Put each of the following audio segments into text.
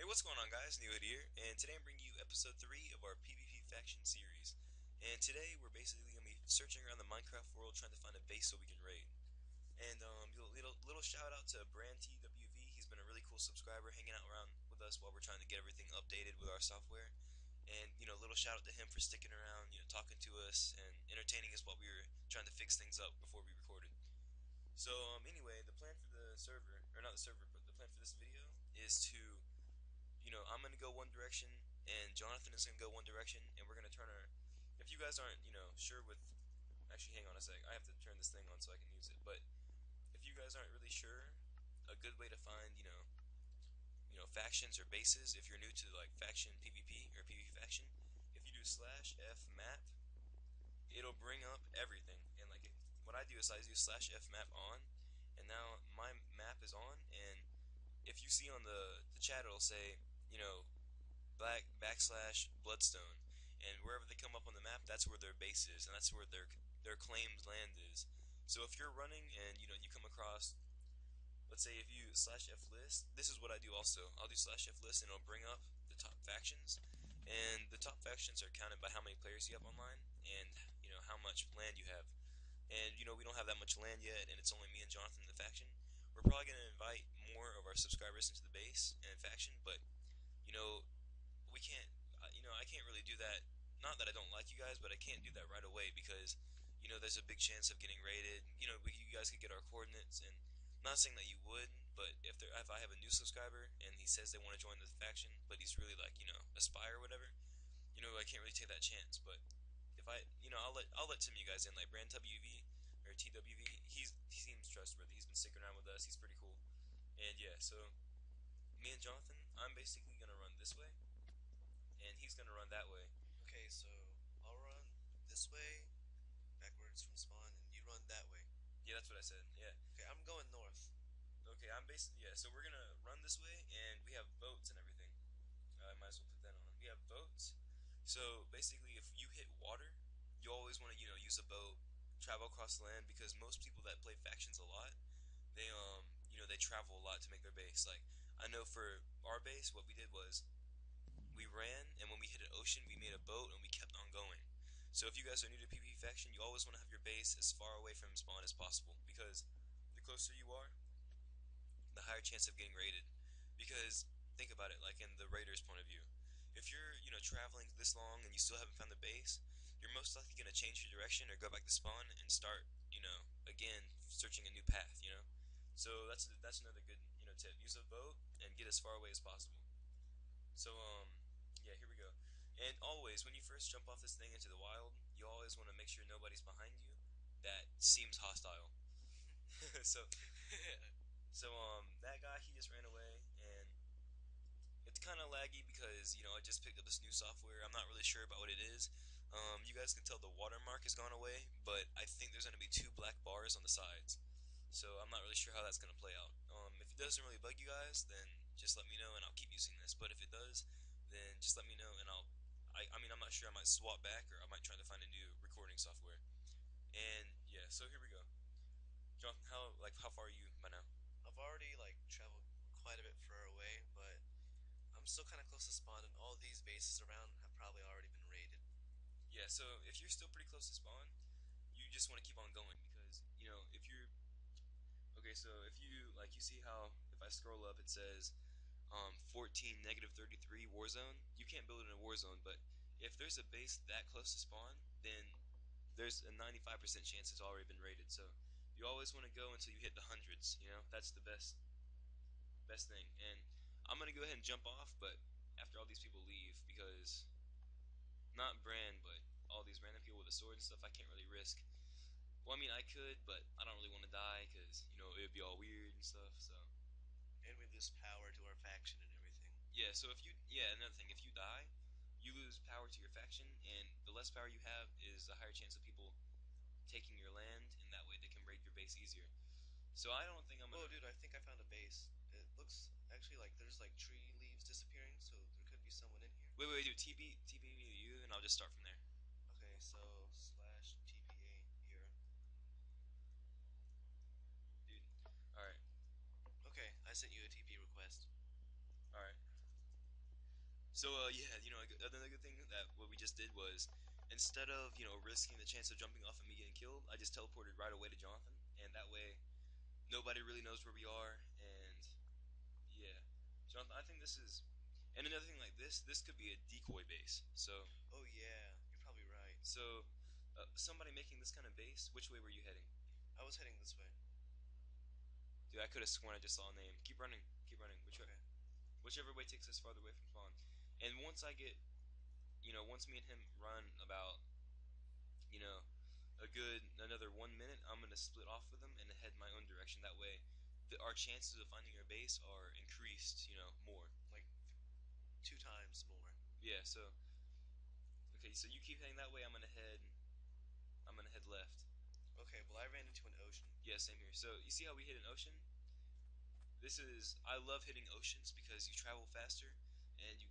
What's going on, guys? NeoHoodie here, and today I'm bringing you episode 3 of our PvP faction series. And today we're basically going to be searching around the Minecraft world trying to find a base so we can raid. And little shout out to Brand TWV. He's been a really cool subscriber hanging out around with us while we're trying to get everything updated with our software. And, little shout out to him for sticking around, talking to us and entertaining us while we were trying to fix things up before we recorded. So, anyway, the plan for the server, or not the server, but the plan for this video is to I'm gonna go one direction, and Jonathan is gonna go one direction, and we're gonna turn our. If you guys aren't, sure with, actually, hang on a sec. I have to turn this thing on so I can use it. But if you guys aren't really sure, a good way to find, factions or bases. If you're new to like faction PvP or PvP faction, if you do /f map, it'll bring up everything. And like, what I do is I do /f map on, and now my map is on, and if you see on the chat, it'll say, black / Bloodstone, and wherever they come up on the map, that's where their base is, and that's where their claimed land is. So if you're running and you come across, let's say if you /f list, this is what I do also. I'll do /f list, and it'll bring up the top factions, and the top factions are counted by how many players you have online, and how much land you have. And we don't have that much land yet, and it's only me and Jonathan in the faction. We're probably gonna invite more of our subscribers into the base and faction, but you know we can't, I can't really do that. Not that I don't like you guys, but I can't do that right away because, there's a big chance of getting raided. You guys could get our coordinates, and I'm not saying that you would, but if I have a new subscriber and he says they want to join the faction, but he's really like, Aspire or whatever, I can't really take that chance. But if I'll let some of you guys in, like Brand WV or TWV. He seems trustworthy. He's been sticking around with us. He's pretty cool. And yeah, so me and Jonathan, I'm basically gonna run this way, and he's gonna run that way. Okay, so I'll run this way, backwards from spawn, and you run that way. Yeah, that's what I said. Yeah. Okay, I'm going north. Okay, I'm basically, yeah. So we're gonna run this way, and we have boats and everything. I might as well put that on. We have boats. So basically, if you hit water, you always want to use a boat, travel across the land, because most people that play factions a lot, they travel a lot to make their base. Like, I know for our base, what we did was we ran, and when we hit an ocean, we made a boat, and we kept on going. So if you guys are new to PvP faction, you always want to have your base as far away from spawn as possible, because the closer you are, the higher chance of getting raided. Because think about it, like in the raider's point of view, if you're traveling this long and you still haven't found the base, you're most likely gonna change your direction or go back to spawn and start again searching a new path. So that's another good tip. Use a boat and get as far away as possible. So yeah, here we go. And always when you first jump off this thing into the wild, you always want to make sure nobody's behind you that seems hostile. so that guy, he just ran away, and it's kind of laggy because I just picked up this new software. I'm not really sure about what it is. You guys can tell the watermark has gone away, but I think there's gonna be two black bars on the sides. So I'm not really sure how that's gonna play out. If it doesn't really bug you guys, then just let me know and I'll keep using this. But if it does, then just let me know and I mean, I'm not sure. I might swap back or I might try to find a new recording software. And yeah, so here we go. John, how far are you by now? I've already traveled quite a bit further away, but I'm still kind of close to spawn, and all these bases around have probably already been raided. Yeah, so if you're still pretty close to spawn, you just want to keep on going because if you're okay. So if you see how if I scroll up it says 14 -33 war zone. You can't build it in a war zone, but if there's a base that close to spawn, then there's a 95% chance it's already been raided. So you always want to go until you hit the hundreds. That's the best thing. And I'm gonna go ahead and jump off, but after all these people leave, because not Brand, but all these random people with a sword and stuff, I can't really risk. Well, I mean, I could, but I don't really want to die because it would be all weird and stuff. So And we lose power to our faction and everything. yeah. So another thing, if you die, you lose power to your faction, and the less power you have is the higher chance of people taking your land, and that way they can raid your base easier. So I don't think I'm gonna. Whoa, dude, I think I found a base. It looks actually like there's tree leaves disappearing, so there could be someone in here. Wait, do TB me to you, and I'll just start from there. Okay, so /TPA here. Dude. All right. Okay, I sent you a TP request. All right. So yeah, another good thing that what we just did was instead of risking the chance of jumping off and me getting killed, I just teleported right away to Jonathan, and that way nobody really knows where we are. And yeah, Jonathan, I think this is. And another thing like this could be a decoy base. Oh yeah, you're probably right. Somebody making this kind of base. Which way were you heading? I was heading this way. Dude, I could have sworn I just saw a name. Keep running, keep running. Okay. Whichever way takes us farther away from spawn. And once I get, once me and him run about, you know, a good another 1 minute, I'm gonna split off with him and head my own direction. That way, our chances of finding our base are increased, more. Like 2 times more. Yeah. So okay, so you keep heading that way. I'm gonna head left. Okay, well I ran into an ocean. Yeah, same here. So you see how we hit an ocean? I love hitting oceans because you travel faster and you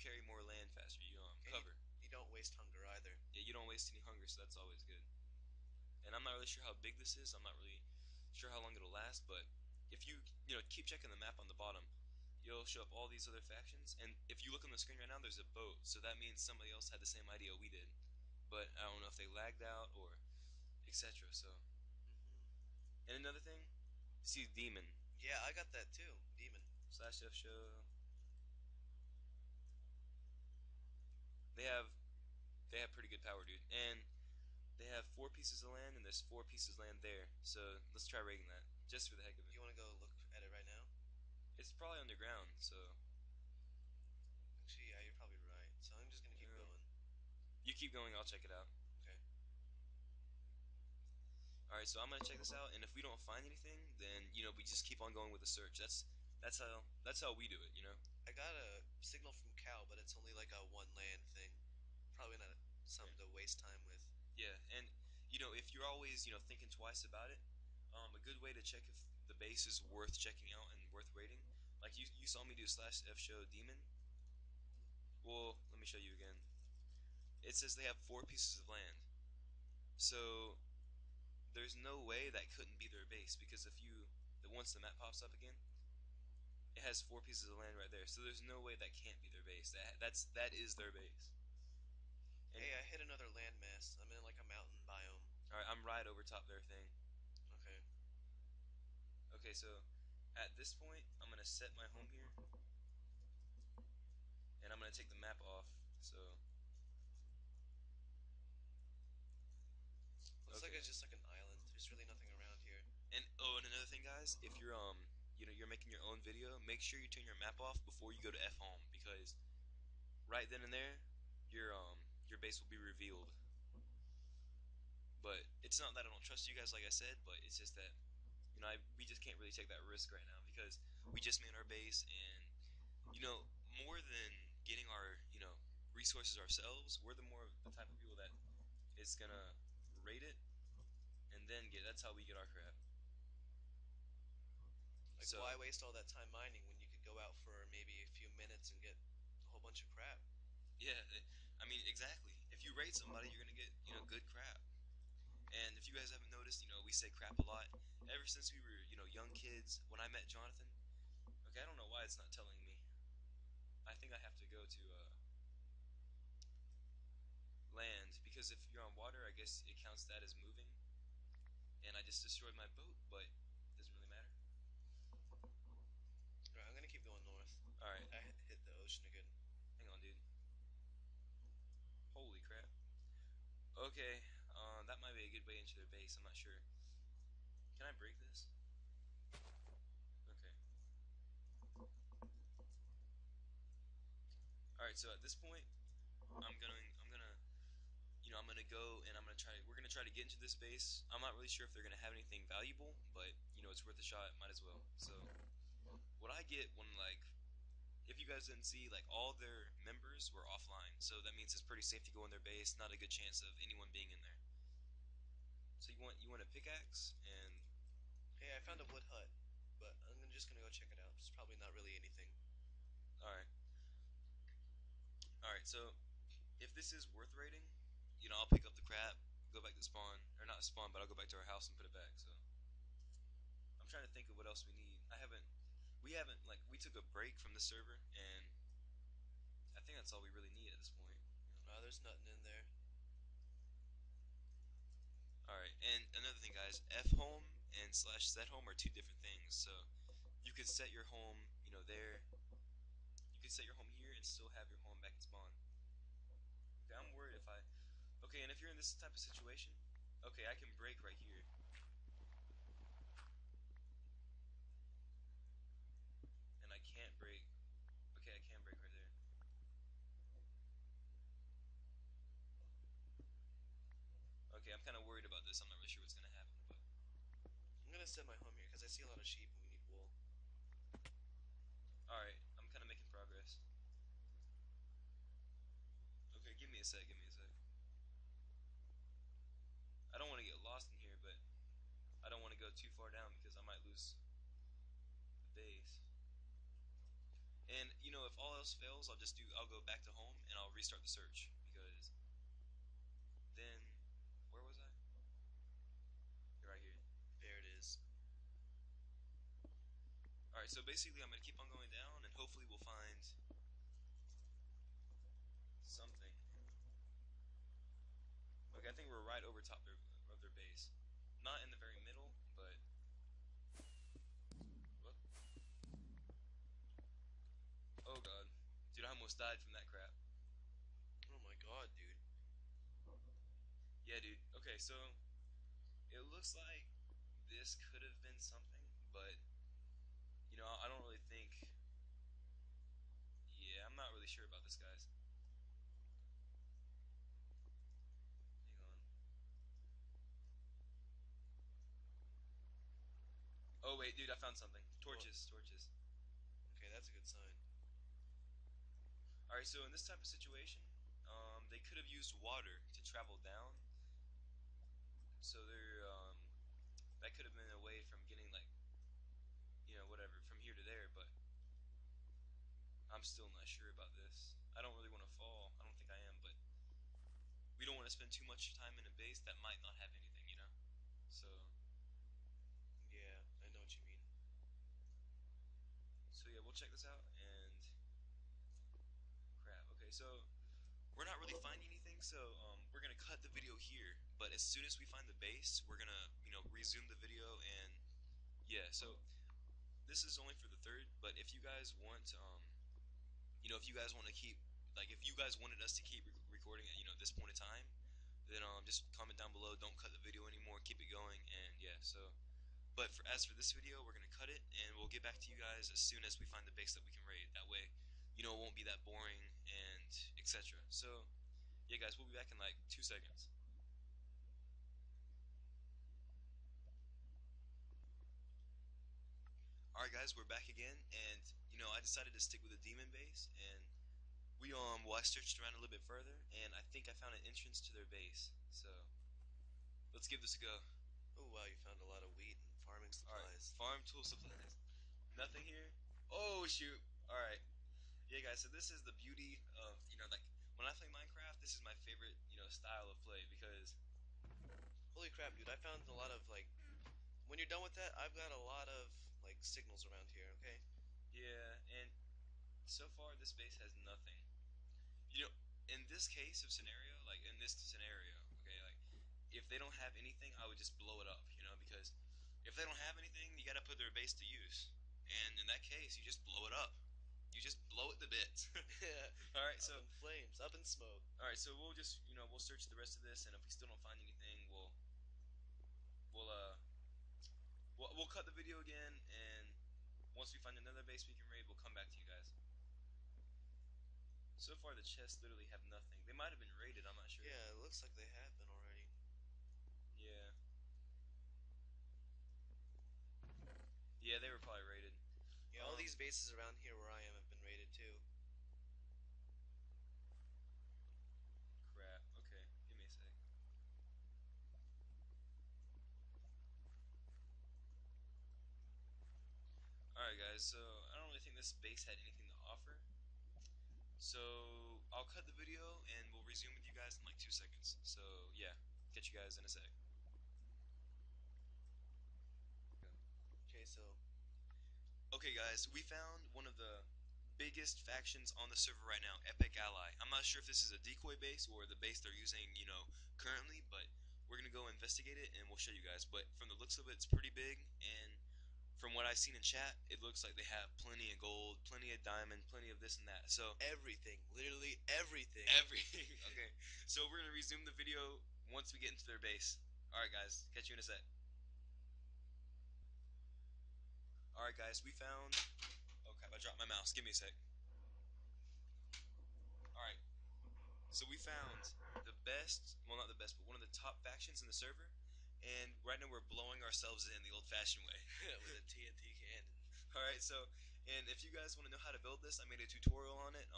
carry more land faster. You And cover. you don't waste hunger either. Yeah, you don't waste any hunger, so that's always good. And I'm not really sure how big this is. I'm not really sure how long it'll last, but if you keep checking the map on the bottom, you'll show up all these other factions. And if you look on the screen right now, there's a boat, so that means somebody else had the same idea we did. But I don't know if they lagged out or etc. So, Hmm. and another thing, see demon Yeah, I got that too. Demon. slash F show. They have they have pretty good power, dude, and they have 4 pieces of land, and there's 4 pieces of land there. So let's try raiding that just for the heck of it. You want to go look at it right now? It's probably underground, so Actually, yeah, you're probably right. So I'm just gonna keep um, going. you keep going. I'll check it out. Okay. All right, so I'm gonna check this out, and if we don't find anything, then we just keep on going with the search. That's how we do it. I got a signal from Cal, but it's only like a one land thing. Probably not Yeah, something to waste time with. yeah, and if you're always thinking twice about it, a good way to check if the base is worth checking out and worth raiding, like you saw me do slash F show demon. Well, let me show you again. It says they have 4 pieces of land, so there's no way that couldn't be their base because if you once the map pops up again, it has 4 pieces of land right there. So there's no way that can't be their base. That is their base. And Hey, I hit another landmass. I'm in like a mountain biome. all right, I'm right over top their thing. Okay. Okay, so at this point, I'm gonna set my home here, and I'm gonna take the map off. So Looks like okay, it's just like an island. There's really nothing around here. and another thing, guys, if you're making your own video, make sure you turn your map off before you go to F home because right then and there, your base will be revealed. But it's not that I don't trust you guys, like I said, but it's just that we just can't really take that risk right now because we just made our base, and more than getting our resources ourselves, we're the type of people that is gonna rate it and then get. That's how we get our crap. Like, So why waste all that time mining when you could go out for maybe a few minutes and get a whole bunch of crap? yeah, I mean exactly. If you rate somebody, you're gonna get good crap. And if you guys haven't noticed, we say crap a lot. Ever since we were young kids, when I met Jonathan. Okay, I don't know why it's not telling me. I think I have to go to land because if you're on water, I guess it counts that as moving. And I just destroyed my boat, but it doesn't really matter. Alright, I'm gonna keep going north. All right, I hit the ocean again. hang on, dude. Holy crap. Okay, that might be a good way into their base. I'm not sure. Can I break this? Okay. All right. So at this point, I'm gonna go and I'm gonna try. We're gonna try to get into this base. I'm not really sure if they're gonna have anything valuable, but it's worth a shot. Might as well. So what I get when if you guys didn't see, like all their members were offline, so that means it's pretty safe to go in their base. Not a good chance of anyone being in there. So you want a pickaxe and Hey, I found a wood hut, but I'm just gonna go check it out. It's probably not really anything. all right, all right. So if this is worth rating, I'll pick up the crap, go back to spawn, or not spawn, but I'll go back to our house and put it back. So I'm trying to think of what else we need. We haven't, we took a break from the server, and that's all we really need at this point. There's nothing in there. All right, and another thing, guys, F home and slash set home are two different things. So you could set your home, there. You could set your home here and still have your home back in spawn. Okay, I'm worried if I. Okay, and if you're in this type of situation, okay, I can break right here, and I can't break. Okay, I can break right there. Okay, I'm kind of worried about this. I'm not really sure what's gonna happen, but I'm gonna set my home here because I see a lot of sheep and we need wool. all right, I'm kind of making progress. Okay, give me a sec. Give me a sec. I don't want to get lost in here, but I don't want to go too far down because I might lose the base. And if all else fails, I'll go back to home and I'll restart the search because then where was I? You're right here. There it is. All right, so basically I'm gonna keep on going down and hopefully we'll find something. Okay, I think we're right over top of their base. Not in the very middle, but what? Oh god, dude, I almost died from that crap. Oh my god, dude. Yeah, dude. Okay, so it looks like this could have been something, but I don't really think. Yeah, I'm not really sure about this, guys. Hang on. Oh wait, dude, I found something. What? Torches, torches. Okay, that's a good sign. All right, so in this type of situation, they could have used water to travel down, so that could have been a way from getting like whatever from here to there. But I'm still not sure about this. I don't really want to fall. I don't think I am, but we don't want to spend too much time in a base that might not have anything. So Yeah, I know what you mean. so yeah, we'll check this out and crap. Okay, so we're not really finding anything, so we're gonna cut the video here. But as soon as we find the base, we're gonna resume the video and yeah. So this is only for the third, but if you guys want, if you guys want to keep, like, if you guys wanted us to keep recording at this point in time, then just comment down below. Don't cut the video anymore. Keep it going, and yeah. So, but as for this video, we're gonna cut it, and we'll get back to you guys as soon as we find the base that we can raid. That way, it won't be that boring and etc. So, yeah, guys, we'll be back in like 2 seconds. All right, guys, we're back again, and I decided to stick with the demon base, and I searched around a little bit further, and I think I found an entrance to their base. So let's give this a go. Oh wow, you found a lot of wheat and farming All right, supplies. farm tool supplies. Nothing here. Oh shoot! All right, yeah, guys. So this is the beauty of like when I play Minecraft. This is my favorite style of play because Holy crap, dude! I found a lot of like. When you're done with that, I've got a lot of like signals around here. Okay. yeah, and so far this base has nothing. You know, in this case of scenario, like in this scenario, okay, like if they don't have anything, I would just blow it up, because if they don't have anything, you got to put their base to use. And in that case, you just blow it up. You just blow it to bits. All right, Up so in flames, up in smoke. we'll just we'll search the rest of this, and if we still don't find anything, we'll uh we'll cut the video again, and once we find another base we can raid, we'll come back to you guys. So far, the chests literally have nothing. They might have been raided. I'm not sure. Yeah, it looks like they have been already. Yeah. Yeah, they were probably raided. Yeah, all these bases around here where I am have been raided too. Crap. Okay, give me a sec. Alright, guys, so I don't really think this base had anything to offer. So I'll cut the video and we'll resume with you guys in like 2 seconds. So yeah, catch you guys in a sec. Okay, so Okay, guys, we found one of the biggest biggest factions on the server right now, Epic Ally. I'm not sure if this is a decoy base or the base they're using, currently, but we're gonna go investigate it and we'll show you guys. But from the looks of it, it's pretty big, and from what I've seen in chat, it looks like they have plenty of gold, plenty of diamond, plenty of this and that. So Everything, literally everything. everything. Okay, so we're gonna resume the video once we get into their base. All right, guys, catch you in a sec. All right, guys, we found. Oh crap! I dropped my mouse. Give me a sec. All right, so we found the best. Well, not the best, but one of the top factions in the server. And right now we're blowing ourselves in the old-fashioned way. With a TNT cannon. All right, so and if you guys want to know how to build this, I made a tutorial on it.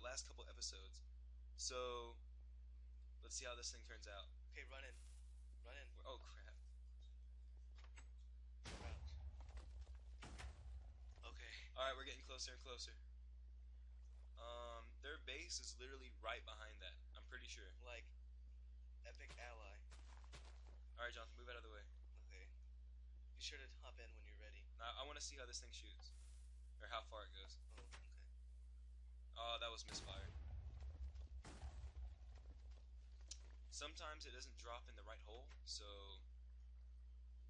Last couple episodes. So let's see how this thing turns out. Okay, run in. Run in. Oh crap! Crouch. Okay. All right, we're getting closer and closer. Their base is literally right behind that. I'm pretty sure. Like, Epic Ally. All right, Jonathan, move out of the way. Okay. Be sure to hop in when you're ready. Now, I want to see how this thing shoots, or how far it goes. Oh, okay. Oh, that was misfire. Sometimes it doesn't drop in the right hole, so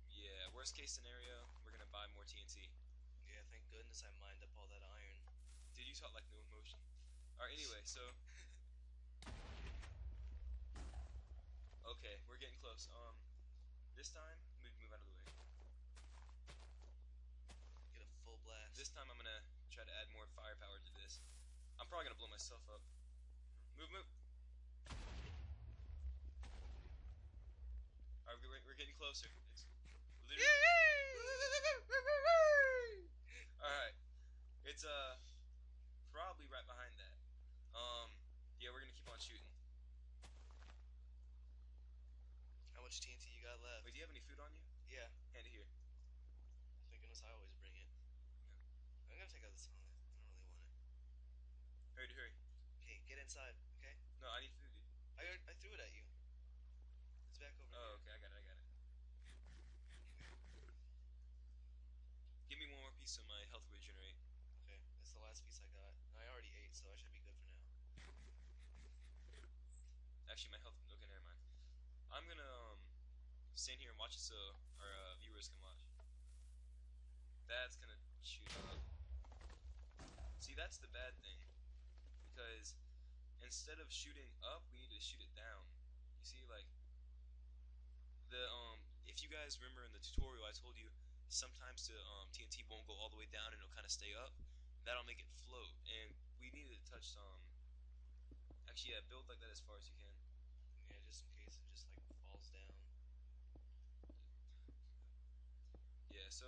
yeah. Worst case scenario, we're gonna buy more TNT. Yeah, thank goodness I mined up all that iron. Did you talk like no emotion? All right. Anyway, so okay, we're getting close. This time, move out of the way. Get a full blast. This time, I'm gonna try to add more firepower to this. I'm probably gonna blow myself up. Move. All right, we're getting closer. It's literally. All right, it's probably right behind that. Yeah, we're gonna keep on shooting. How much TNT you got left? Wait, do you have any food on you? Yeah. Hand it here. Thank goodness I always bring it. I'm gonna take out this helmet. I don't really want it. Hurry. Okay, get inside, okay? No, I need food, dude. I threw it at you. It's back over here. Oh, okay, I got it. Give me one more piece so my health will regenerate. Okay, that's the last piece I got. I already ate, so I should be good for now. Actually, my health. Okay, never mind. I'm gonna stand here and watch it so our viewers can watch. That's gonna shoot up. See, that's the bad thing, because instead of shooting up, we need to shoot it down. You see, like the if you guys remember in the tutorial, I told you sometimes the TNT won't go all the way down and it'll kind of stay up. That'll make it float, and we need to touch some. Actually, yeah, build like that as far as you can. Yeah, just in case it just like falls down. Yeah, so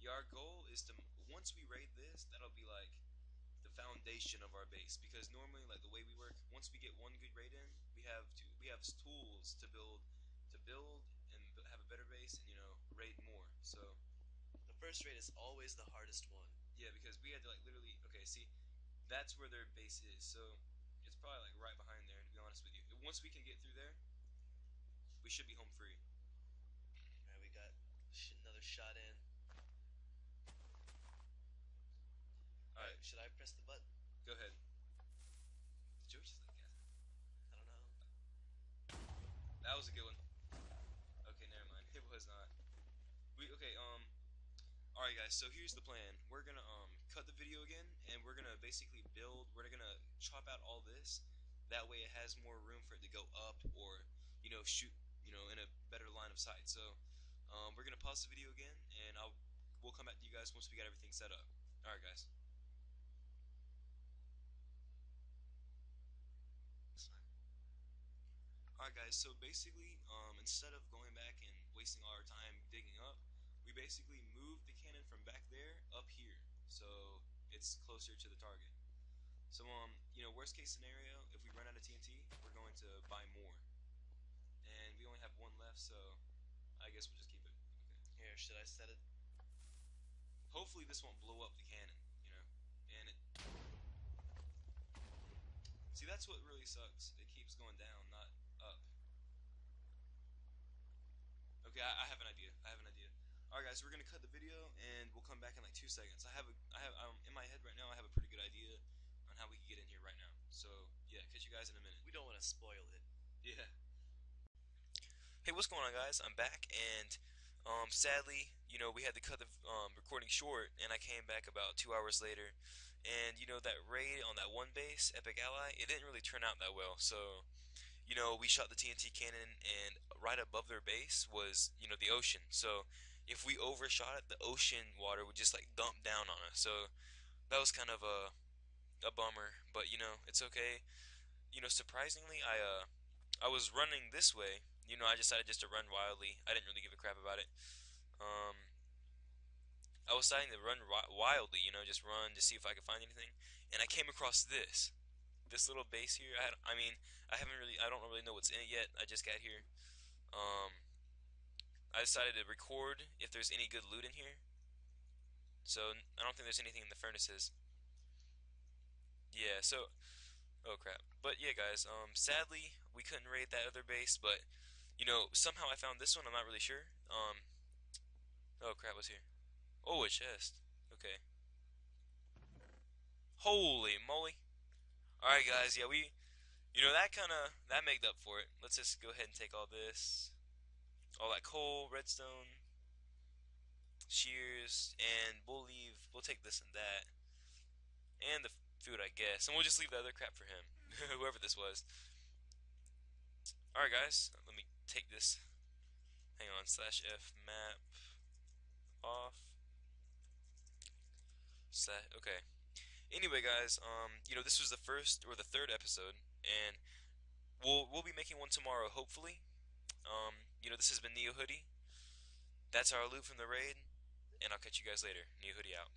yeah, our goal is to once we raid this, that'll be like the foundation of our base. Because normally, like the way we work, once we get one good raid in, we have tools to build and have a better base and raid more. So The first raid is always the hardest one. yeah, because we had to like literally. Okay, see, that's where their base is. So it's probably like right behind there. To be honest with you, once we can get through there, we should be home free. Alright, we got another shot in. Alright, should I press the button? Go ahead. Joe just like that. I don't know. That was a good one. Okay, never mind. It was not. Okay. All right, guys. So here's the plan. We're gonna cut the video again, and we're gonna basically build. We're gonna chop out all this. That way, it has more room for it to go up or shoot in a better line of sight. So we're gonna pause the video again, and we'll come back to you guys once we got everything set up. All right, guys. Alright guys, so basically, instead of going back and wasting all our time digging up, we basically moved the cannon from back there up here, so it's closer to the target. So, worst case scenario, if we run out of TNT, we're going to buy more. And we only have one left, so I guess we'll just keep it. Okay. Here, should I set it? Hopefully this won't blow up the cannon, and it... See, that's what really sucks. It keeps going down, not up. Okay, I have an idea. All right, guys, we're gonna cut the video and we'll come back in like 2 seconds. In my head right now. I have a pretty good idea on how we can get in here right now. So yeah, catch you guys in a minute. We don't want to spoil it. Yeah. Hey, what's going on, guys? I'm back, and sadly, we had to cut the recording short, and I came back about 2 hours later, and that raid on that one base, Epic Ally, it didn't really turn out that well. So we shot the TNT cannon, and right above their base was the ocean. So if we overshot it, the ocean water would just like dump down on us. So that was kind of a bummer, but it's okay. Surprisingly, I was running this way. I decided just to run wildly. I didn't really give a crap about it. Um, I was deciding to run wildly, just run to see if I could find anything. And I came across this little base here. I mean, I don't really know what's in it yet. I just got here. Um, I decided to record if there's any good loot in here. So I don't think there's anything in the furnaces. Yeah. So, oh crap. But yeah, guys. Sadly, we couldn't raid that other base, but somehow I found this one. I'm not really sure. Oh crap, what's here? Oh, a chest. Okay. Holy moly. Alright, guys, yeah, that made up for it. Let's just go ahead and take all this. All that coal, redstone, shears, and we'll take this and that. And the food, I guess. And we'll just leave the other crap for him. Whoever this was. Alright, guys, let me take this. Hang on, /F map off. Okay. Anyway, guys, this was the first or the third episode, and we'll be making one tomorrow, hopefully. This has been NeoHoodie. That's our loot from the raid, and I'll catch you guys later. NeoHoodie out.